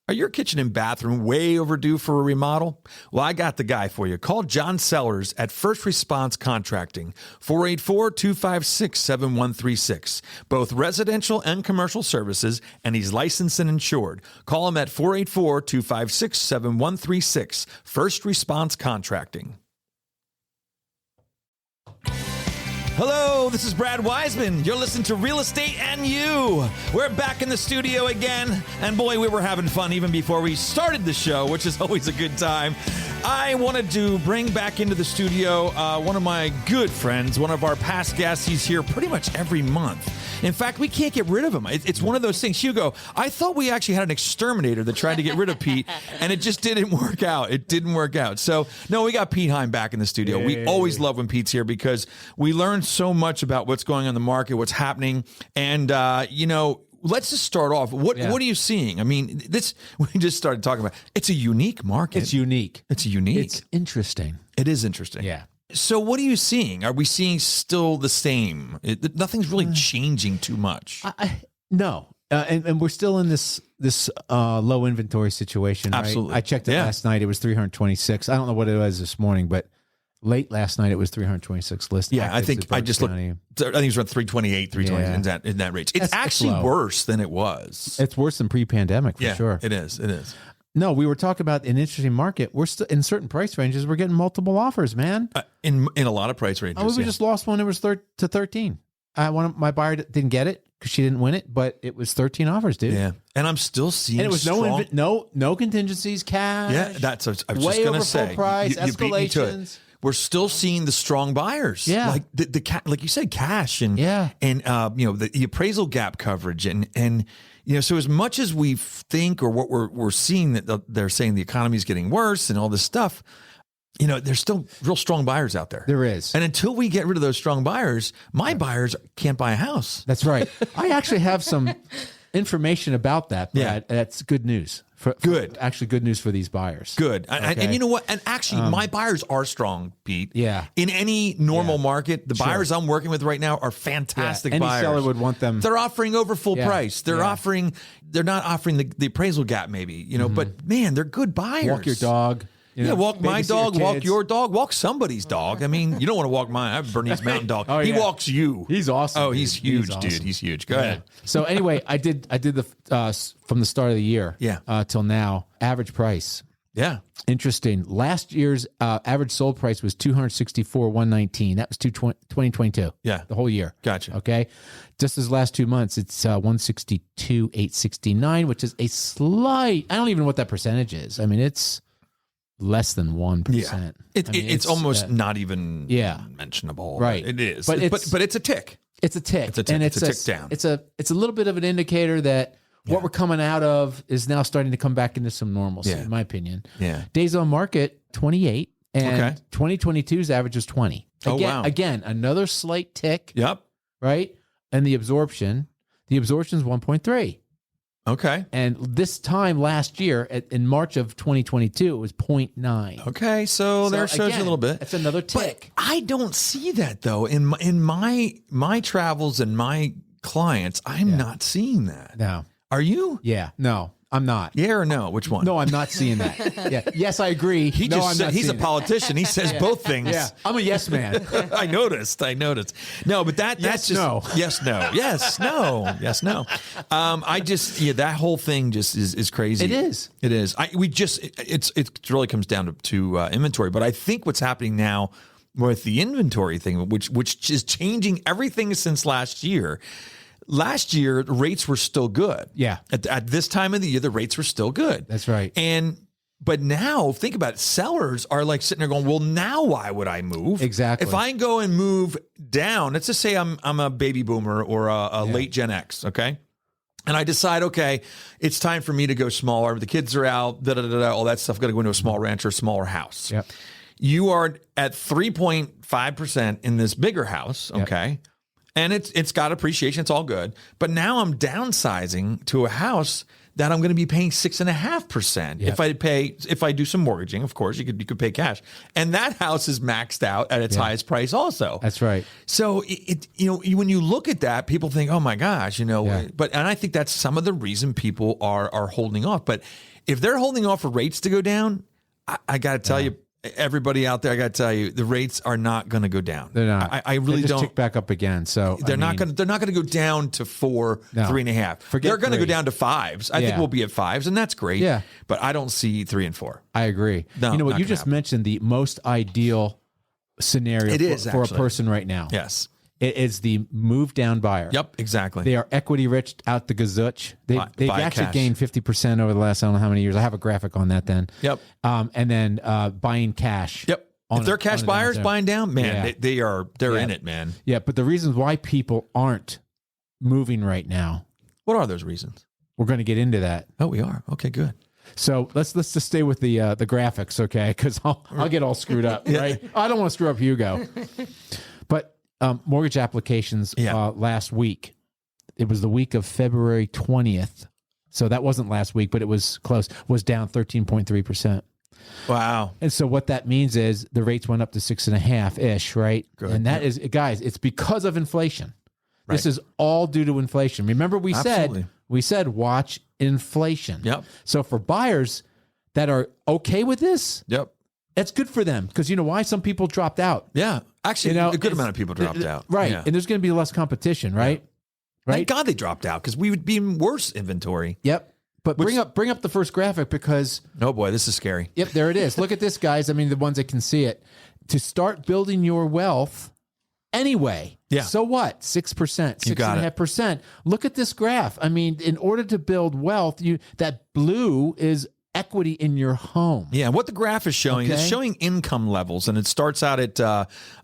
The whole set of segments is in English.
Are your kitchen and bathroom way overdue for a remodel? Well, I got the guy for you. Call John Sellers at First Response Contracting, 484-256-7136. Both residential and commercial services, and he's licensed and insured. Call him at 484-256-7136. First Response Contracting. Hello, this is Brad Weisman. You're listening to Real Estate and You. We're back in the studio again, and boy, we were having fun even before we started the show, which is always a good time. I wanted to bring back into the studio one of my good friends, one of our past guests. He's here pretty much every month. In fact, we can't get rid of him. It's one of those things. Hugo, I thought we actually had an exterminator that tried to get rid of Pete, and it just didn't work out. It didn't work out. So, no, we got Pete Heim back in the studio. Hey. We always love when Pete's here because we learn so much about what's going on in the market, what's happening, and, let's just start off. What are you seeing? I mean, we just started talking about. It's a unique market. It's unique. It's unique. It's interesting. It is interesting. Yeah. So what are you seeing? Are we seeing still the same? Nothing's really changing too much. No. And we're still in this low inventory situation. Right? Absolutely. I checked it last night. It was 326. I don't know what it was this morning, but late last night it was 326 listings. Yeah, I think I just looked. I think it was around 328, 320 in that range. It's actually worse than it was. It's worse than pre-pandemic for sure. It is. It is. No, we were talking about an interesting market. We're still in certain price ranges. We're getting multiple offers, man. In a lot of price ranges. We just lost one. It was to 13. My buyer didn't get it because she didn't win it, but it was 13 offers, dude. Yeah, and I'm still seeing. And it was no contingencies, cash. Yeah, that's what I was way just going over to say. Full price, you beat me to it. We're still seeing the strong buyers. Yeah, like like you said, cash and the appraisal gap coverage and. So as much as we think or what we're seeing that they're saying the economy is getting worse and all this stuff, there's still real strong buyers out there. There is. And until we get rid of those strong buyers, my buyers can't buy a house. That's right. I actually have some information about that, Brad. Yeah. That's good news. Good news for these buyers. Good. Okay. And you know what? And actually, my buyers are strong, Pete. Yeah. In any normal market, the buyers I'm working with right now are fantastic buyers. Any seller would want them. They're offering over full price. They're not offering the appraisal gap maybe, but man, they're good buyers. Walk your dog. Walk my dog, walk your dog, walk somebody's dog. I mean, you don't want to walk mine. I have Bernese Mountain Dog. He walks you. He's awesome. Oh, he's huge, dude. He's huge. Go ahead. So anyway, I did the from the start of the year till now, average price. Yeah. Interesting. Last year's average sold price was $264,119. That was 2022. Yeah. The whole year. Gotcha. Okay. Just as last 2 months, it's $162,869, which is a slight, I don't even know what that percentage is. I mean, it's less than 1%. Yeah. It's almost not even mentionable. Right. It is. But it's a tick. It's a tick. It's a tick. And it's a tick down. It's a little bit of an indicator that what we're coming out of is now starting to come back into some normalcy, in my opinion. Yeah. Days on market, 28. And 2022's average was 20. Again, another slight tick. Yep. Right? And the absorption's 1.3. Okay. And this time last year, in March of 2022, it was 0.9. Okay, so there shows you a little bit. It's another tick. But I don't see that though in my travels and my clients. I'm not seeing that. No. Are you? Yeah. No, I'm not. Yeah or no? Which one? No, I'm not seeing that. Yeah. Yes, I agree. He's a politician. He says both things. Yeah. I'm a yes man. I noticed. No, but that's just no. Yes, no. Yes, no. Yes, no. That whole thing just is crazy. It is. It is. It really comes down to inventory. But I think what's happening now with the inventory thing, which is changing everything since last year. Last year, the rates were still good. Yeah. At this time of the year, the rates were still good. That's right. But now, think about it. Sellers are like sitting there going, well, now why would I move? Exactly. If I go and move down, let's just say I'm a baby boomer or a late Gen X, okay? And I decide, okay, it's time for me to go smaller. The kids are out, all that stuff. Got to go into a small ranch or a smaller house. Yep. You are at 3.5% in this bigger house, okay? Yep. And it's got appreciation. It's all good. But now I'm downsizing to a house that I'm going to be paying 6.5%. If I do some mortgaging, of course, you could pay cash. And that house is maxed out at its highest price also. That's right. So when you look at that, people think, oh my gosh, and I think that's some of the reason people are holding off. But if they're holding off for rates to go down, I got to tell you, everybody out there, I got to tell you, the rates are not going to go down. They're not. I really they just don't. Tick back up again. So they're not going to go down to 4, 3.5. They're going to go down to 5s. I think we'll be at 5s, and that's great. Yeah. But I don't see 3 and 4. I agree. No, you know what you just mentioned, the most ideal scenario for a person right now. Yes. It is the move down buyer. Yep, exactly. They are equity rich out the gazooch. They've actually cash. gained 50% over the last, I don't know how many years. I have a graphic on that then. Yep. And then buying cash. Yep. If they're cash buyers buying down, man, they're in it, man. Yeah, but the reasons why people aren't moving right now. What are those reasons? We're going to get into that. Oh, we are. Okay, good. So let's just stay with the graphics, okay? Because I'll get all screwed up, right? I don't want to screw up Hugo. But mortgage applications last week, it was the week of February 20th. So that wasn't last week, but it was close, was down 13.3%. Wow. And so what that means is the rates went up to 6.5-ish, right? Good. And that is, guys, it's because of inflation. Right. This is all due to inflation. Remember we said watch inflation. Yep. So for buyers that are okay with this, it's good for them because you know why? Some people dropped out. Yeah. Actually, a good amount of people dropped out. Right. Yeah. And there's going to be less competition, right? Yeah. Right. Thank God they dropped out because we would be in worse inventory. Yep. But bring up the first graphic because oh boy, this is scary. Yep, there it is. Look at this, guys. I mean, the ones that can see it. To start building your wealth anyway. Yeah. So what? 6%, 6.5%. Look at this graph. I mean, in order to build wealth, that blue is equity in your home. Yeah, what the graph is showing, it's showing income levels, and it starts out at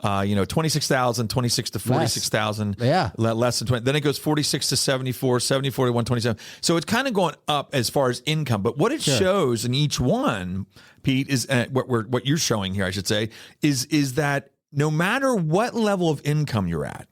26,000, 26 to 46,000. Yeah, less than 20. Then it goes 46 to 74, 74 to 127. So it's kind of going up as far as income. But what it shows in each one, Pete, is what you're showing here, I should say, is that no matter what level of income you're at,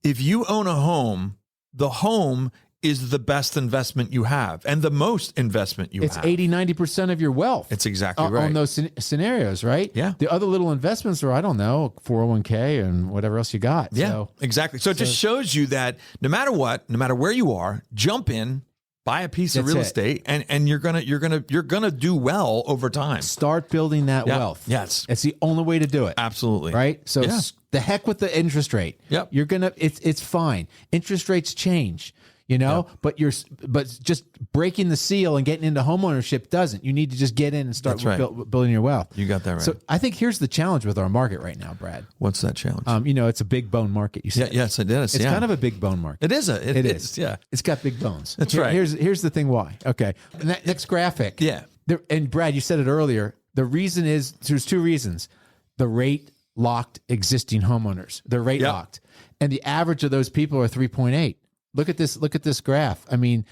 if you own a home, the home is the best investment you have and the most investment you have. It's 80-90% of your wealth. It's exactly right. On those scenarios, right? Yeah. The other little investments are, I don't know, 401k and whatever else you got. Yeah, so, exactly. So it just shows you that no matter what, no matter where you are, jump in, buy a piece of real estate, and you're gonna do well over time. Start building that wealth. Yes. It's the only way to do it. Absolutely. Right? So the heck with the interest rate. Yep. You're gonna it's fine. Interest rates change. But just breaking the seal and getting into homeownership doesn't. You need to just get in and start building your wealth. You got that right. So I think here's the challenge with our market right now, Brad. What's that challenge? It's a big bone market. You said. Yes, it is. It's kind of a big bone market. It is. It is. Yeah. It's got big bones. That's right. Here's the thing. Why? Okay. Next graphic. Yeah. And Brad, you said it earlier. The reason is there's two reasons. The rate locked existing homeowners. They're rate locked, and the average of those people are 3.8. Look at this graph. I mean,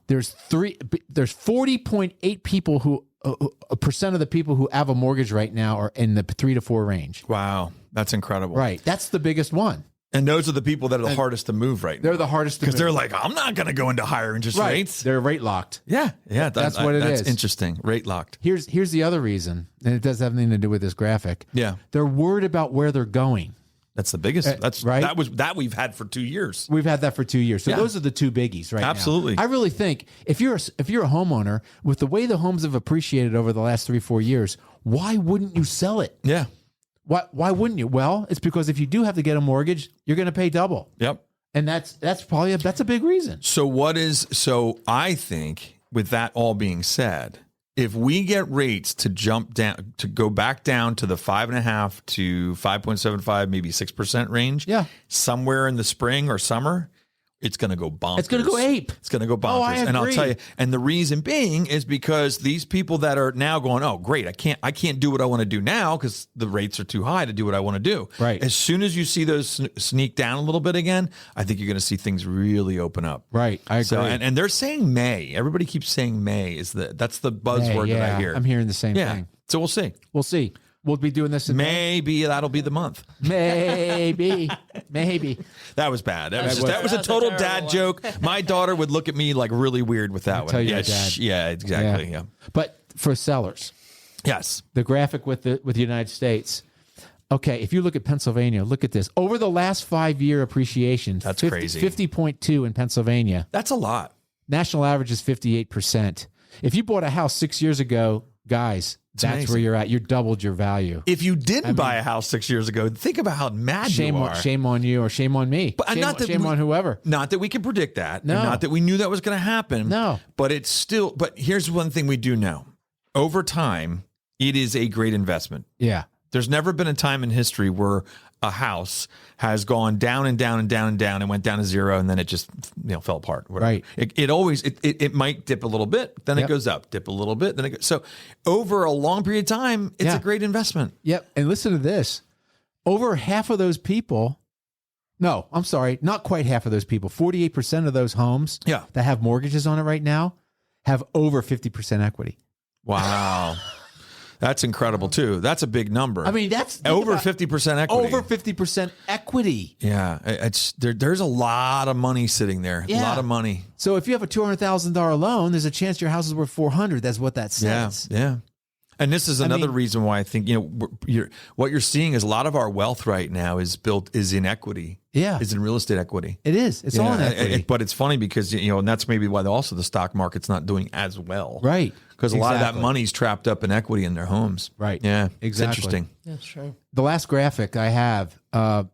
there's 40.8 people who a percent of the people who have a mortgage right now are in the 3 to 4 range. Wow, that's incredible. Right, that's the biggest one. And those are the people that are the hardest to move right now. They're the hardest to move because they're like, I'm not going to go into higher interest rates. They're rate locked. Yeah. That's what it is. That's interesting. Rate locked. Here's the other reason, and it does have nothing to do with this graphic. Yeah, they're worried about where they're going. That's the biggest. That's right. That we've had for 2 years. We've had that for 2 years. So those are the two biggies right now. Absolutely. I really think if you're a homeowner, with the way the homes have appreciated over the last 3-4 years, why wouldn't you sell it? Yeah. Why wouldn't you? Well, it's because if you do have to get a mortgage, you're going to pay double. Yep. And that's a big reason. So I think with that all being said, if we get rates to jump down, to go back down to the 5.5 to 5.75, maybe 6% range, somewhere in the spring or summer, it's going to go bonkers. It's going to go ape. It's going to go bonkers. Oh, I agree. And I'll tell you, and the reason being is because these people that are now going, oh, great, I can't do what I want to do now because the rates are too high to do what I want to do. Right. As soon as you see those sneak down a little bit again, I think you're going to see things really open up. Right. I agree. So, and they're saying May. Everybody keeps saying May. That's the buzzword that I hear. I'm hearing the same thing. So we'll see. We'll see. We'll be doing this in Maybe that'll be the month. Maybe. That was bad. That was a total dad joke. My daughter would look at me like really weird with that one. Tell you dad. Yeah, exactly. Yeah. But for sellers, yes, the graphic with the United States. Okay, if you look at Pennsylvania, look at this. Over the last 5-year appreciation, that's crazy. 50.2 in Pennsylvania. That's a lot. National average is 58%. If you bought a house 6 years ago, guys, that's amazing. Where you're at. You doubled your value. If you didn't buy a house 6 years ago, think about how mad you are. Shame on you or shame on me. But shame on whoever. Not that we can predict that. No. Not that we knew that was going to happen. No. But it's still. But here's one thing we do know. Over time, it is a great investment. Yeah. There's never been a time in history where a house has gone down and down and down and down and went down to zero and then it just fell apart. Whatever. Right. It always might dip a little bit, then it goes up. Dip a little bit, then it goes. So over a long period of time, it's a great investment. Yep. And listen to this. Over half of those people. No, I'm sorry, not quite half of those people. 48% of those homes that have mortgages on it right now have over 50% equity. Wow. That's incredible too. That's a big number. I mean, that's over 50% equity. Over 50% equity. Yeah, there's a lot of money sitting there. Yeah. A lot of money. So if you have a $200,000 loan, there's a chance your house is worth $400,000. That's what that says. Yeah. And this is another reason why I think what you're seeing is a lot of our wealth right now is in equity. Yeah, is in real estate equity. It is. It's all in equity. But it's funny because and that's maybe why also the stock market's not doing as well. Right. Because a lot of that money's trapped up in equity in their homes. Right. Yeah. Exactly. It's interesting. That's true. The last graphic I have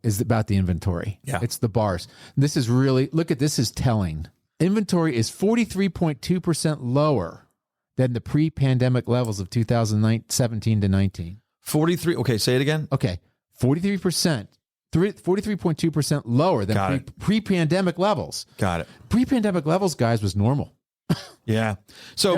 is about the inventory. Yeah. It's the bars. This is really this is telling. Inventory is 43.2% lower than the pre-pandemic levels of 2017 to 19. 43. Okay, say it again. Okay. 43.2% lower than pre-pandemic levels. Got it. Pre-pandemic levels, guys, was normal. Yeah. So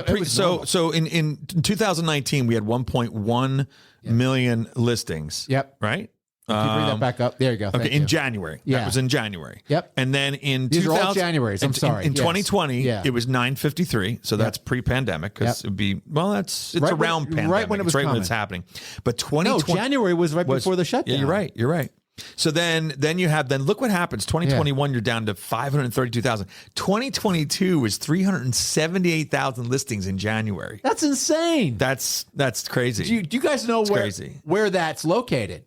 in 2019 we had 1.1 million listings. Yep. Right? Can you bring that back up? There you go. Okay, in January. Yeah. That was in January. Yep. And then in These are all Januaries. I'm sorry. In 2020, it was 953. So that's pre-pandemic because it would be it's right around pandemic. Right when it was when it's happening. But 2020 January was right before the shutdown. Yeah, you're right. So then look what happens. 2021, you're down to 532,000. 2022 was 378,000 listings in January. That's insane. That's crazy. Do you guys know where that's located?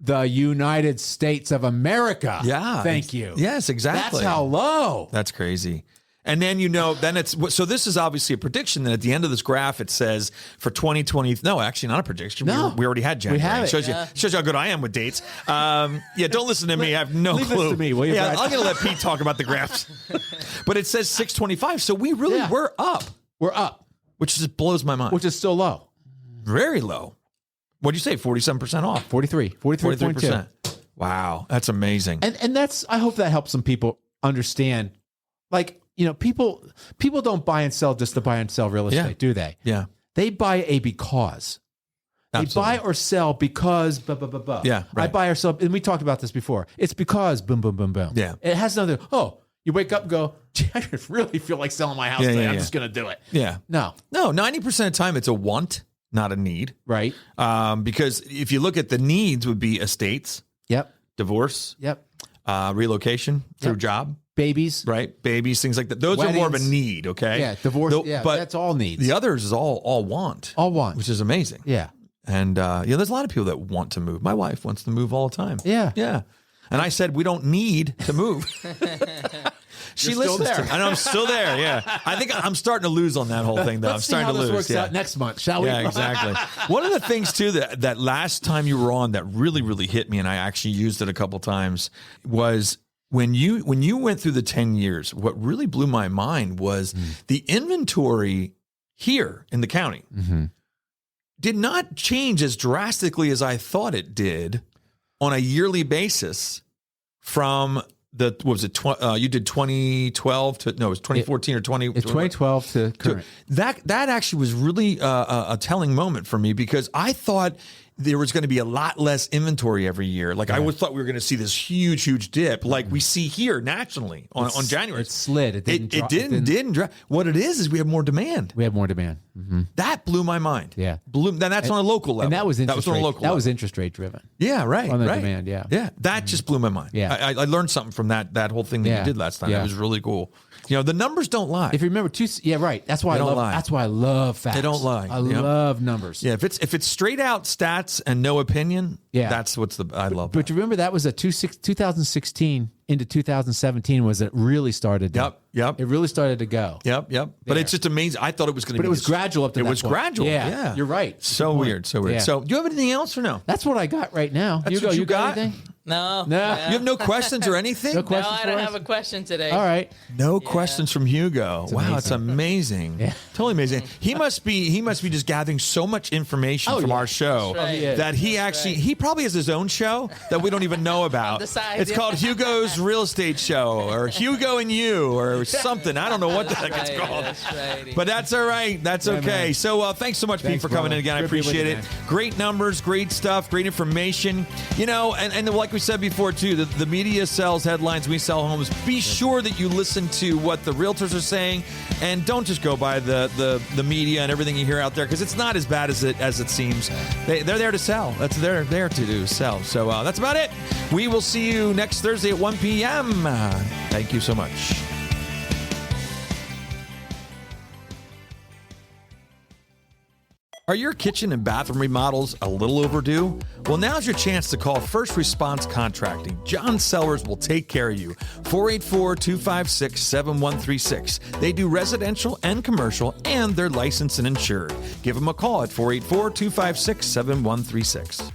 The United States of America. Yeah. Thank you. Yes, exactly. That's how low. That's crazy. And then so this is obviously a prediction. Then at the end of this graph, it says for 2020. No, actually not a prediction. No, we already had January. We have it. Shows you how good I am with dates. Don't listen to me. I have no leave clue. This to me, will you, Brad? I'm going to let Pete talk about the graphs. But it says 625. So we really were up. We're up, which just blows my mind. Which is still low. Very low. What'd you say? 47% off. 43.2. Wow, that's amazing. And that's. I hope that helps some people understand. People don't buy and sell just to buy and sell real estate, do they? Yeah. They buy a because. Absolutely. They buy or sell because blah, blah, blah, blah. Yeah. Right. I buy or sell, and we talked about this before. It's because boom, boom, boom, boom. Yeah. It has nothing. You wake up and go, gee, I really feel like selling my house today. I'm just going to do it. Yeah. No, 90% of the time it's a want, not a need. Right. Because if you look at the needs would be estates. Yep. Divorce. Yep. Relocation through job. Babies. Right. Babies, things like that. Those Weddings. are more of a need. Okay. Yeah. Divorce. But that's all needs. The others is all want. All want. Which is amazing. Yeah. And there's a lot of people that want to move. My wife wants to move all the time. Yeah. Yeah. And I said, we don't need to move. She listens to me. I know I'm still there. Yeah. I think I'm starting to lose on that whole thing, though. Let's I'm starting see how to lose. This works out next month, shall we? Yeah, exactly. One of the things too that last time you were on that really, really hit me, and I actually used it a couple times, was when you went through the 10 years, what really blew my mind was the inventory here in the county did not change as drastically as I thought it did on a yearly basis from you did 2012 to, no, it was 2014 or 20. It's 2012 to current. That actually was really a telling moment for me because I thought there was going to be a lot less inventory every year. Like I always thought we were going to see this huge dip, like we see here nationally on January. It slid. It didn't drop. What it is we have more demand. We have more demand. Mm-hmm. That blew my mind. Yeah, that's on a local level. And that was interest on a rate. local. That was interest rate driven. Yeah, right. On the right. demand. Yeah, yeah. That just blew my mind. Yeah, I learned something from that whole thing that you did last time. It was really cool. You know, the numbers don't lie. If you remember, right. That's why That's why I love facts. They don't lie. I love numbers. Yeah, if it's straight out stats and no opinion, that's I love. But you remember that was 2016 into 2017 was it really started. Yep. It really started to go. Yep. But it's just amazing. I thought it was going to be. But it was gradual up to that point. It was gradual. Yeah, you're right. So weird. Yeah. So, do you have anything else or no? That's what I got right now. That's what you got? Anything? No. You have no questions or anything? No questions. I don't have a question today. All right. No questions from Hugo. Wow, it's amazing. Yeah. Totally amazing. He must be just gathering so much information from our show that he probably has his own show that we don't even know about. It's called Hugo's Real Estate Show or Hugo and You or something. I don't know what the heck it's called. That's right. But that's all right. That's okay. Man. So thanks so much, Pete, for coming in again. I appreciate it. Great numbers, great stuff, great information. You know, and like we said before too, the media sells headlines, we sell homes. Be sure that you listen to what the realtors are saying, and don't just go by the media and everything you hear out there, because it's not as bad as it seems. They're there to sell. That's they're there to do, sell. So that's about it. We will see you next Thursday at 1 p.m. Thank you so much. Are your kitchen and bathroom remodels a little overdue? Well, now's your chance to call First Response Contracting. John Sellers will take care of you. 484-256-7136. They do residential and commercial, and they're licensed and insured. Give them a call at 484-256-7136.